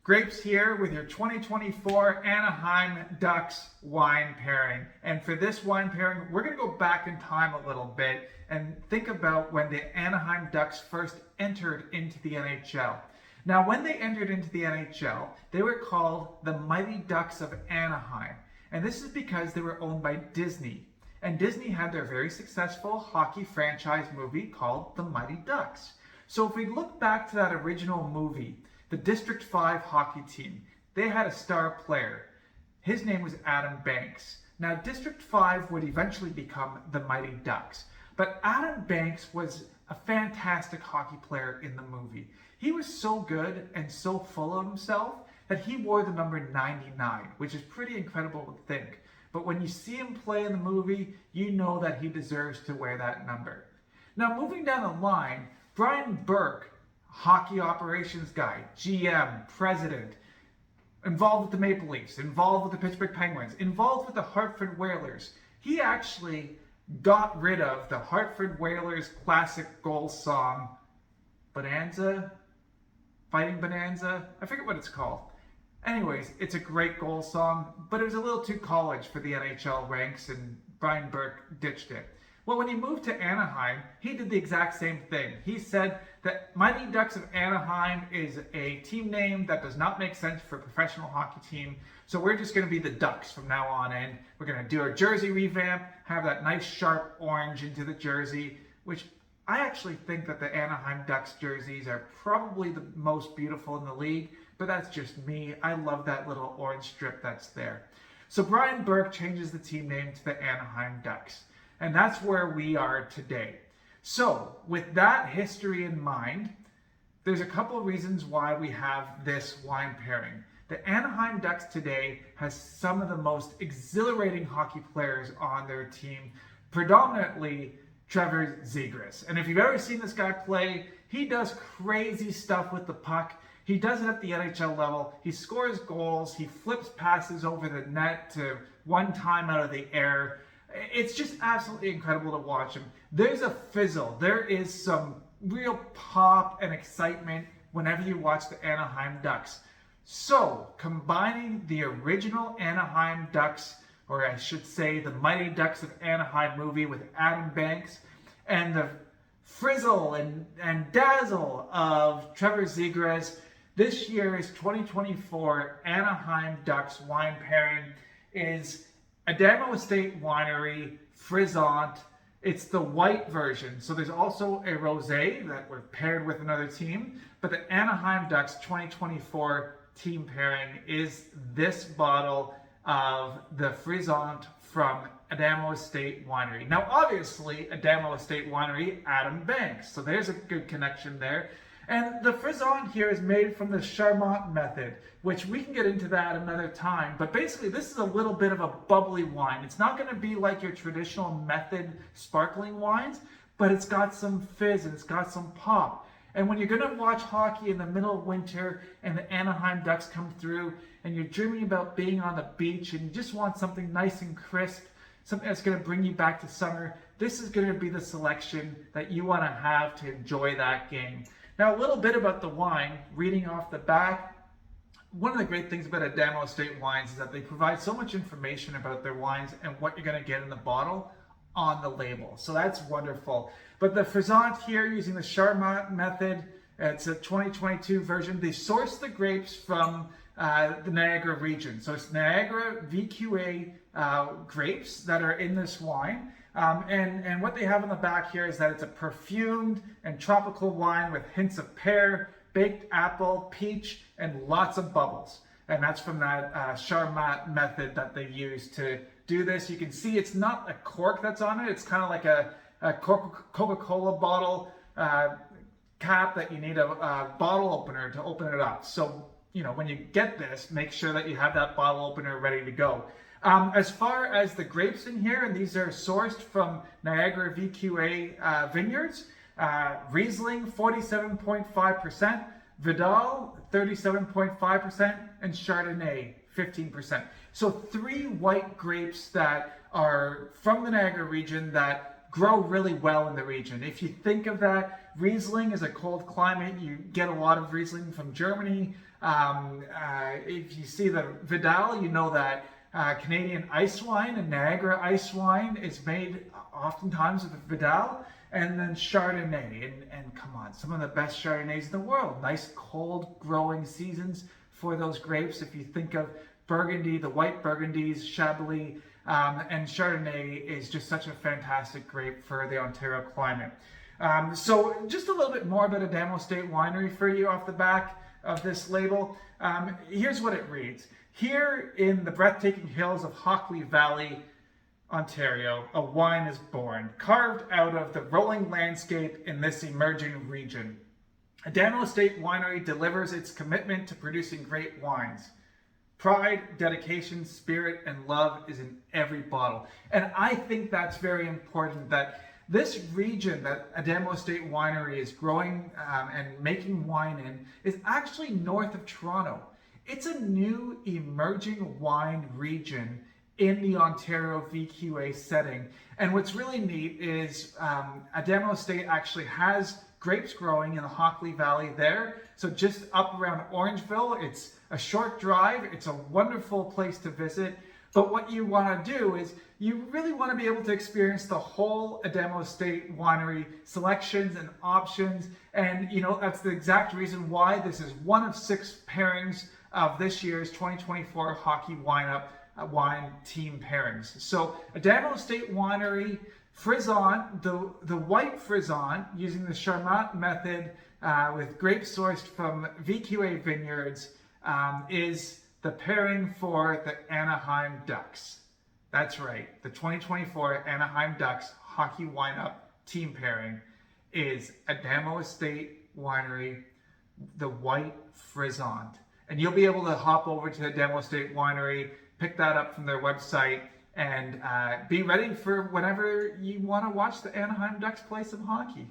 Grapes here with your 2024 Anaheim Ducks wine pairing. And for this wine pairing, we're going to go back in time a little bit and think about when the Anaheim Ducks first entered into the NHL. Now, when they entered into the NHL, they were called the Mighty Ducks of Anaheim. And this is because they were owned by Disney. And Disney had their very successful hockey franchise movie called The Mighty Ducks. So if we look back to that original movie, the District 5 hockey team, they had a star player. His name was Adam Banks. Now, District 5 would eventually become the Mighty Ducks. But Adam Banks was a fantastic hockey player in the movie. He was so good and so full of himself that he wore the number 99, which is pretty incredible to think. But when you see him play in the movie, you know that he deserves to wear that number. Now, moving down the line, Brian Burke, hockey operations guy, GM, president, involved with the Maple Leafs, involved with the Pittsburgh Penguins, involved with the Hartford Whalers. He actually got rid of the Hartford Whalers classic goal song, Bonanza, Fighting Bonanza, I forget what it's called. Anyways, it's a great goal song, but it was a little too college for the NHL ranks, and Brian Burke ditched it. Well, when he moved to Anaheim, he did the exact same thing. He said that Mighty Ducks of Anaheim is a team name that does not make sense for a professional hockey team, so we're just going to be the Ducks from now on in. We're going to do our jersey revamp, have that nice sharp orange into the jersey, which I actually think that the Anaheim Ducks jerseys are probably the most beautiful in the league, but that's just me. I love that little orange strip that's there. So Brian Burke changes the team name to the Anaheim Ducks. And that's where we are today. So with that history in mind, there's a couple of reasons why we have this wine pairing. The Anaheim Ducks today has some of the most exhilarating hockey players on their team, predominantly Trevor Zegras. And if you've ever seen this guy play, he does crazy stuff with the puck. He does it at the NHL level. He scores goals. He flips passes over the net to one time out of the air. It's just absolutely incredible to watch him. There's a fizzle. There is some real pop and excitement whenever you watch the Anaheim Ducks. So, combining the original Anaheim Ducks, or I should say the Mighty Ducks of Anaheim movie with Adam Banks, and the frizzle and dazzle of Trevor Zegras, this year's 2024 Anaheim Ducks wine pairing is Adamo Estate Winery Frizzante. It's the white version. So there's also a rosé that were paired with another team. But the Anaheim Ducks 2024 team pairing is this bottle of the Frizzante from Adamo Estate Winery. Now, obviously, Adamo Estate Winery, Adam Banks. So there's a good connection there. And the Frizzante here is made from the Charmat method, which we can get into that another time. But basically, this is a little bit of a bubbly wine. It's not going to be like your traditional method sparkling wines, but it's got some fizz and it's got some pop. And when you're going to watch hockey in the middle of winter and the Anaheim Ducks come through and you're dreaming about being on the beach and you just want something nice and crisp, something that's going to bring you back to summer, this is going to be the selection that you want to have to enjoy that game. Now, a little bit about the wine, reading off the back. One of the great things about Adamo Estate wines is that they provide so much information about their wines and what you're going to get in the bottle on the label. So that's wonderful. But the Frizzante here, using the Charmat method, it's a 2022 version. They source the grapes from the Niagara region. So it's Niagara VQA grapes that are in this wine. And what they have on the back here is that it's a perfumed and tropical wine with hints of pear, baked apple, peach, and lots of bubbles. And that's from that Charmat method that they use to do this. You can see it's not a cork that's on it. It's kind of like a Coca-Cola bottle cap that you need a bottle opener to open it up. So, you know, when you get this, make sure that you have that bottle opener ready to go. As far as the grapes in here, and these are sourced from Niagara VQA vineyards, Riesling 47.5%, Vidal 37.5%, and Chardonnay 15%. So 3 white grapes that are from the Niagara region that grow really well in the region. If you think of that, Riesling is a cold climate. You get a lot of Riesling from Germany. If you see the Vidal, you know that Canadian ice wine and Niagara ice wine is made oftentimes with Vidal. And then Chardonnay, and come on, some of the best Chardonnays in the world. Nice cold growing seasons for those grapes. If you think of Burgundy, the white Burgundies, Chablis, and Chardonnay is just such a fantastic grape for the Ontario climate. So just a little bit more about Adamo Estate Winery for you off the back of this label. Here's what it reads. Here in the breathtaking hills of Hockley Valley, Ontario, a wine is born, carved out of the rolling landscape in this emerging region. Adamo Estate Winery delivers its commitment to producing great wines. Pride, dedication, spirit, and love is in every bottle. And I think that's very important, that this region that Adamo Estate Winery is growing and making wine in is actually north of Toronto. It's a new emerging wine region in the Ontario VQA setting. And what's really neat is Adamo Estate actually has grapes growing in the Hockley Valley there. So just up around Orangeville, it's a short drive. It's a wonderful place to visit. But what you want to do is you really want to be able to experience the whole Adamo Estate Winery selections and options. And you know, that's the exact reason why this is one of 6 pairings of this year's 2024 Hockey WineUp wine team pairings. So Adamo Estate Winery Frizzante, the White Frizzante, using the Charmat method with grapes sourced from VQA vineyards, is the pairing for the Anaheim Ducks. That's right, the 2024 Anaheim Ducks Hockey WineUp team pairing is Adamo Estate Winery, the White Frizzante. And you'll be able to hop over to Adamo Estate Winery, pick that up from their website, and be ready for whenever you want to watch the Anaheim Ducks play some hockey.